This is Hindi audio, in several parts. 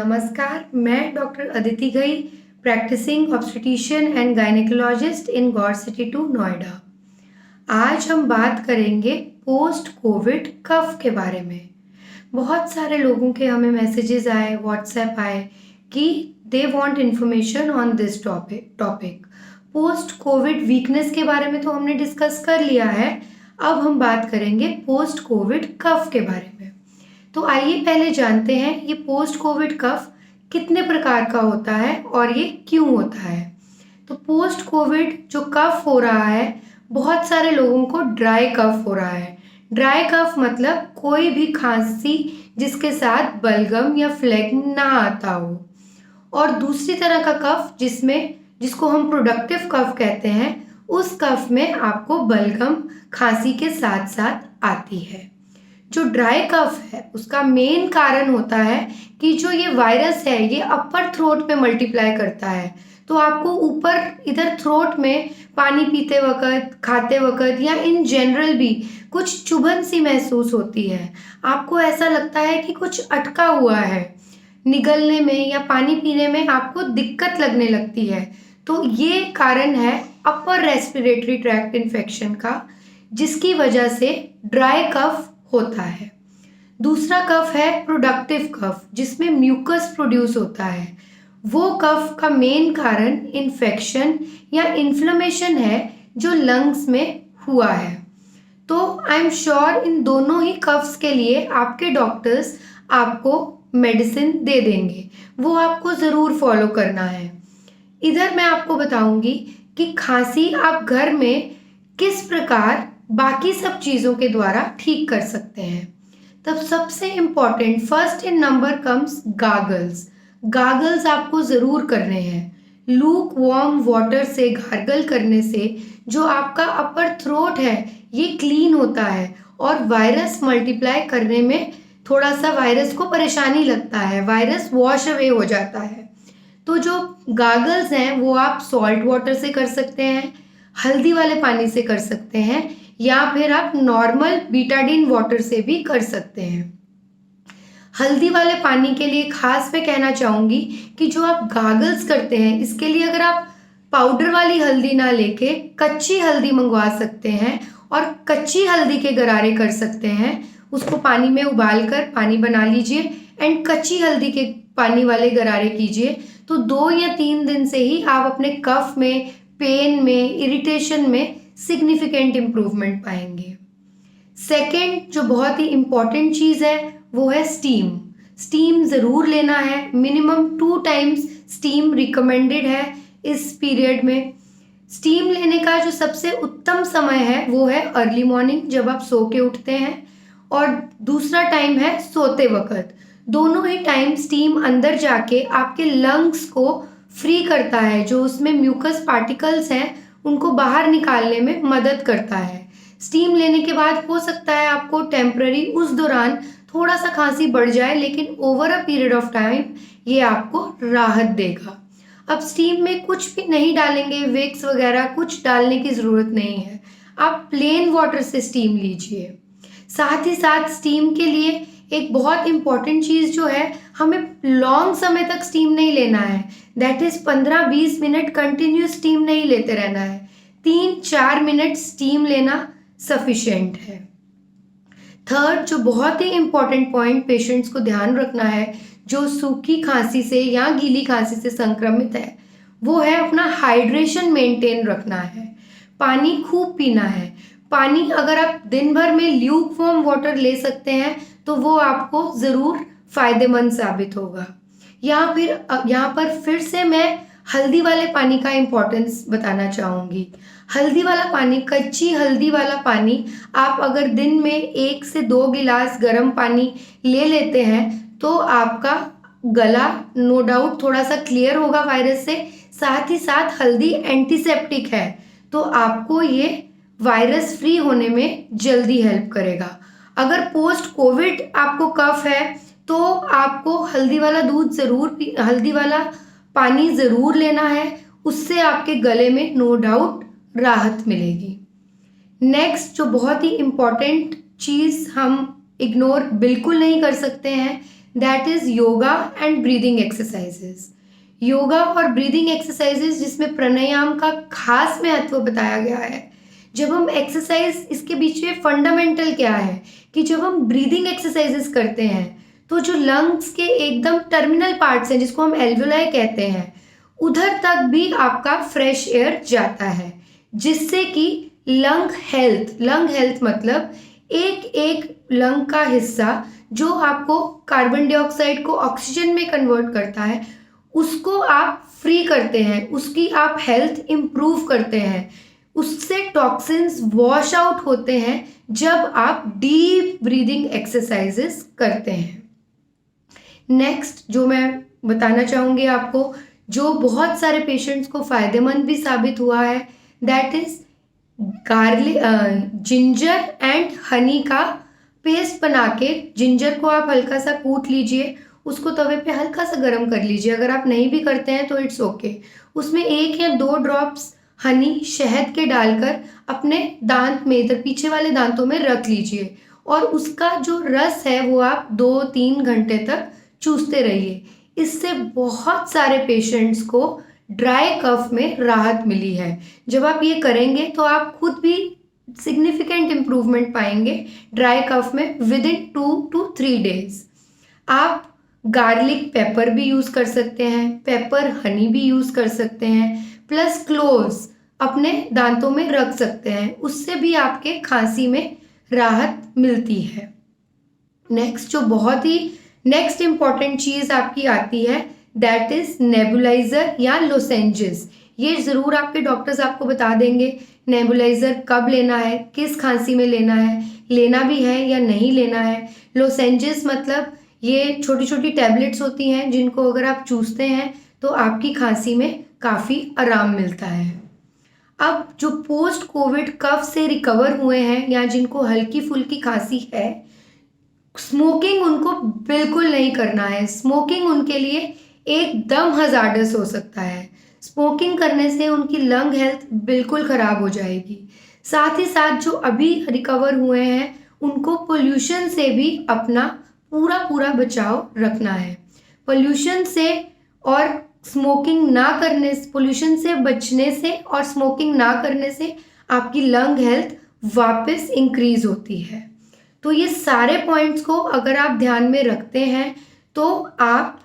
नमस्कार, मैं doctor Aditi Ghai, practising obstetrician and gynaecologist in Gaur city 2 Noida. आज हम बात करेंगे पोस्ट कोविड कफ के बारे में। बहुत सारे लोगों के हमें मैसेजेस आए, व्हाट्सएप आए कि they want information on this topic. Post Covid weakness के बारे में तो हमने डिस्कस कर लिया है, अब हम बात करेंगे पोस्ट कोविड कफ के बारे में। तो आइए पहले जानते हैं ये पोस्ट कोविड कफ कितने प्रकार का होता है और ये क्यों होता है। तो पोस्ट कोविड जो कफ हो रहा है, बहुत सारे लोगों को ड्राई कफ हो रहा है। ड्राई कफ मतलब कोई भी खांसी जिसके साथ बलगम या फ्लेग्म ना आता हो। और दूसरी तरह का कफ जिसको हम प्रोडक्टिव कफ कहते हैं, उस कफ में आपको बलगम खांसी के साथ साथ आती है। जो ड्राई कफ है उसका मेन कारण होता है कि जो ये वायरस है ये अपर थ्रोट में मल्टीप्लाई करता है। तो आपको ऊपर इधर थ्रोट में पानी पीते वक्त, खाते वक्त या इन जनरल भी कुछ चुभन सी महसूस होती है। आपको ऐसा लगता है कि कुछ अटका हुआ है, निगलने में या पानी पीने में आपको दिक्कत लगने लगती है। तो ये कारण है अपर रेस्पिरेटरी ट्रैक्ट इन्फेक्शन का, जिसकी वजह से ड्राई कफ होता है। दूसरा कफ है प्रोडक्टिव कफ, जिसमें म्यूकस प्रोड्यूस होता है। वो कफ का मेन कारण इन्फेक्शन या इन्फ्लेमेशन है जो लंग्स में हुआ है। तो आई एम श्योर इन दोनों ही कफ्स के लिए आपके डॉक्टर्स आपको मेडिसिन दे देंगे, वो आपको ज़रूर फॉलो करना है। इधर मैं आपको बताऊंगी कि खांसी आप घर में किस प्रकार बाकी सब चीज़ों के द्वारा ठीक कर सकते हैं। तब सबसे important first in number comes gargles. Gargles आपको ज़रूर करने हैं। लूक वार्म वाटर से गार्गल करने से जो आपका अपर थ्रोट है ये क्लीन होता है और वायरस मल्टीप्लाई करने में थोड़ा सा वायरस को परेशानी लगता है, वायरस वॉश अवे हो जाता है। तो जो गागल्स हैं वो आप सॉल्ट वाटर से कर सकते हैं, हल्दी वाले पानी से कर सकते हैं, या फिर आप नॉर्मल बीटाडीन वाटर से भी कर सकते हैं। हल्दी वाले पानी के लिए खास मैं कहना चाहूँगी कि जो आप गागल्स करते हैं इसके लिए अगर आप पाउडर वाली हल्दी ना लेके कच्ची हल्दी मंगवा सकते हैं और कच्ची हल्दी के गरारे कर सकते हैं। उसको पानी में उबाल कर पानी बना लीजिए एंड कच्ची हल्दी के पानी वाले गरारे कीजिए, तो 2 या 3 दिन से ही आप अपने कफ में, पेन में, इरिटेशन में सिग्निफिकेंट इम्प्रूवमेंट पाएंगे। सेकेंड जो बहुत ही इम्पॉर्टेंट चीज़ है वो है स्टीम। स्टीम ज़रूर लेना है, मिनिमम 2 टाइम्स स्टीम रिकमेंडेड है इस पीरियड में। स्टीम लेने का जो सबसे उत्तम समय है वो है अर्ली मॉर्निंग, जब आप सो के उठते हैं, और दूसरा टाइम है सोते वक्त। दोनों ही टाइम स्टीम अंदर जाके आपके लंग्स को फ्री करता है, जो उसमें म्यूकस पार्टिकल्स हैं उनको बाहर निकालने में मदद करता है। स्टीम लेने के बाद हो सकता है आपको टेम्पररी उस दौरान थोड़ा सा खांसी बढ़ जाए, लेकिन over a period of time ये आपको राहत देगा। अब स्टीम में कुछ भी नहीं डालेंगे, विक्स वगैरह कुछ डालने की ज़रूरत नहीं है, आप प्लेन वाटर से स्टीम लीजिए। साथ ही साथ स्टीम के लिए एक बहुत इम्पॉर्टेंट चीज़ जो है, हमें लॉन्ग समय तक स्टीम नहीं लेना है, that is 15-20 minute continuous steam नहीं लेते रहना है। 3-4 मिनट स्टीम लेना सफिशिएंट है। थर्ड जो बहुत ही इम्पॉर्टेंट पॉइंट पेशेंट्स को ध्यान रखना है, जो सूखी खांसी से या गीली खांसी से संक्रमित है, वो है अपना हाइड्रेशन मेंटेन रखना है। पानी खूब पीना है। पानी अगर आप दिन भर में ल्यूक वार्म वाटर ले सकते हैं तो वो आपको ज़रूर फ़ायदेमंद साबित होगा। यहाँ पर फिर से मैं हल्दी वाले पानी का इम्पोर्टेंस बताना चाहूँगी। हल्दी वाला पानी, कच्ची हल्दी वाला पानी आप अगर दिन में 1 से 2 गिलास गर्म पानी ले लेते हैं तो आपका गला नो डाउट थोड़ा सा क्लियर होगा वायरस से। साथ ही साथ हल्दी एंटीसेप्टिक है, तो आपको ये वायरस फ्री होने में जल्दी हेल्प करेगा। अगर पोस्ट कोविड आपको कफ है तो आपको हल्दी वाला पानी ज़रूर लेना है, उससे आपके गले में नो डाउट राहत मिलेगी। नेक्स्ट जो बहुत ही इम्पॉर्टेंट चीज़ हम इग्नोर बिल्कुल नहीं कर सकते हैं, that is yoga and breathing exercises. Yoga और ब्रीदिंग एक्सरसाइजेस जिसमें प्राणायाम का खास महत्व बताया गया है। जब हम एक्सरसाइज, इसके बीच में फंडामेंटल क्या है कि जब हम ब्रीदिंग एक्सरसाइजेस करते हैं तो जो लंग्स के एकदम टर्मिनल पार्ट्स हैं जिसको हम एल्वियोलाई कहते हैं, उधर तक भी आपका फ्रेश एयर जाता है, जिससे कि लंग हेल्थ मतलब एक एक लंग का हिस्सा जो आपको कार्बन डाइऑक्साइड को ऑक्सीजन में कन्वर्ट करता है, उसको आप फ्री करते हैं, उसकी आप हेल्थ इम्प्रूव करते हैं, उससे टॉक्सिन्स वॉश आउट होते हैं जब आप डीप ब्रीदिंग एक्सरसाइजेस करते हैं। नेक्स्ट जो मैं बताना चाहूँगी आपको, जो बहुत सारे पेशेंट्स को फ़ायदेमंद भी साबित हुआ है, that is garlic ginger and honey का पेस्ट बना के, जिंजर को आप हल्का सा कूट लीजिए, उसको तवे पे हल्का सा गर्म कर लीजिए, अगर आप नहीं भी करते हैं तो इट्स ओके। उसमें 1 या 2 ड्रॉप्स हनी शहद के डालकर अपने दांत में, इधर पीछे वाले दांतों में रख लीजिए, और उसका जो रस है वो आप 2-3 घंटे तक चूसते रहिए। इससे बहुत सारे पेशेंट्स को ड्राई कफ में राहत मिली है। जब आप ये करेंगे तो आप खुद भी सिग्निफिकेंट इम्प्रूवमेंट पाएंगे ड्राई कफ में विद इन 2 to 3 days। आप गार्लिक पेपर भी यूज़ कर सकते हैं, पेपर हनी भी यूज़ कर सकते हैं, प्लस क्लोव्स अपने दांतों में रख सकते हैं, उससे भी आपके खांसी में राहत मिलती है। नेक्स्ट जो बहुत ही नेक्स्ट इम्पॉर्टेंट चीज़ आपकी आती है, दैट इज़ नेबुलाइज़र या लोसेंजेस। ये ज़रूर आपके डॉक्टर्स आपको बता देंगे नेबुलाइज़र कब लेना है, किस खांसी में लेना है, लेना भी है या नहीं लेना है। लोसेंजेस मतलब ये छोटी छोटी टैबलेट्स होती हैं जिनको अगर आप चूसते हैं तो आपकी खांसी में काफ़ी आराम मिलता है। अब जो पोस्ट कोविड कफ से रिकवर हुए हैं या जिनको हल्की फुल्की खांसी है, स्मोकिंग उनको बिल्कुल नहीं करना है। स्मोकिंग उनके लिए एकदम हज़ार्डस हो सकता है। स्मोकिंग करने से उनकी लंग हेल्थ बिल्कुल ख़राब हो जाएगी। साथ ही साथ जो अभी रिकवर हुए हैं उनको पोल्यूशन से भी अपना पूरा बचाव रखना है। पोल्यूशन से और स्मोकिंग ना करने, पोल्यूशन से बचने से और स्मोकिंग ना करने से आपकी लंग हेल्थ वापस इंक्रीज होती है। तो ये सारे पॉइंट्स को अगर आप ध्यान में रखते हैं तो आप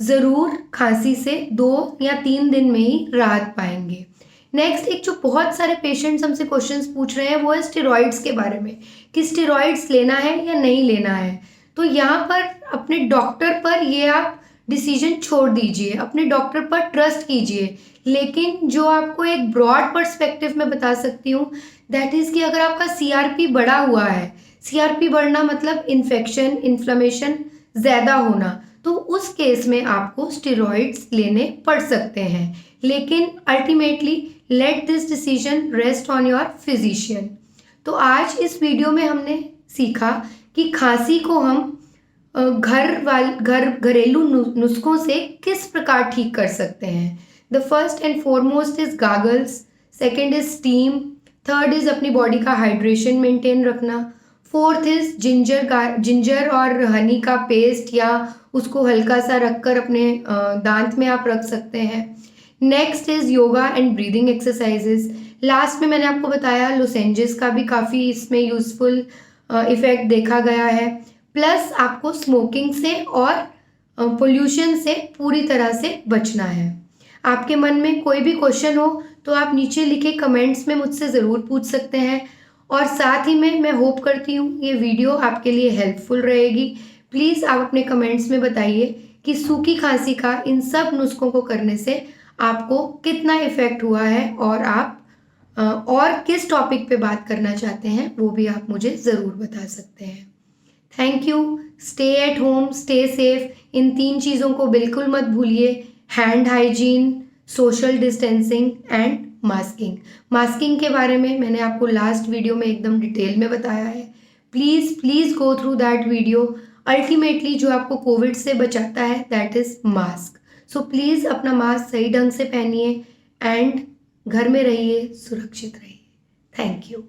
ज़रूर खांसी से 2 या 3 दिन में ही राहत पाएंगे। नेक्स्ट, एक जो बहुत सारे पेशेंट्स हमसे क्वेश्चंस पूछ रहे हैं वो है स्टेरॉइड्स के बारे में, कि स्टेरॉइड्स लेना है या नहीं लेना है। तो यहाँ पर अपने डॉक्टर पर ये आप डिसीजन छोड़ दीजिए, अपने डॉक्टर पर ट्रस्ट कीजिए। लेकिन जो आपको एक ब्रॉड पर्सपेक्टिव में बता सकती हूँ, दैट इज़ कि अगर आपका CRP बढ़ा हुआ है, CRP बढ़ना मतलब इन्फेक्शन, इन्फ्लेमेशन ज़्यादा होना, तो उस केस में आपको स्टेरॉइड्स लेने पड़ सकते हैं। लेकिन ultimately let this decision rest on your physician. तो आज इस वीडियो में हमने सीखा कि खांसी को हम घरेलू नुस्खों से किस प्रकार ठीक कर सकते हैं। The first and foremost is gargles, second is steam, third is अपनी बॉडी का हाइड्रेशन मेंटेन रखना, फोर्थ इज जिंजर और हनी का पेस्ट या उसको हल्का सा रखकर अपने दांत में आप रख सकते हैं। Next is yoga and breathing exercises. Last में मैंने आपको बताया लोसेंजेस का भी काफ़ी इसमें यूजफुल इफेक्ट देखा गया है। प्लस आपको स्मोकिंग से और पोल्यूशन से पूरी तरह से बचना है। आपके मन में कोई भी क्वेश्चन हो तो आप नीचे लिखे कमेंट्स में मुझसे ज़रूर पूछ सकते हैं। और साथ ही में मैं होप करती हूँ ये वीडियो आपके लिए हेल्पफुल रहेगी। प्लीज़ आप अपने कमेंट्स में बताइए कि सूखी खांसी का इन सब नुस्खों को करने से आपको कितना इफ़ेक्ट हुआ है, और आप और किस टॉपिक पे बात करना चाहते हैं वो भी आप मुझे ज़रूर बता सकते हैं। Thank you. Stay at home, stay safe. इन 3 चीज़ों को बिल्कुल मत भूलिए, hand hygiene, social distancing and masking. Masking के बारे में मैंने आपको लास्ट वीडियो में एकदम डिटेल में बताया है। Please go through that video. Ultimately जो आपको कोविड से बचाता है that is mask. So please अपना मास्क सही ढंग से पहनिए एंड घर में रहिए, सुरक्षित रहिए। Thank you.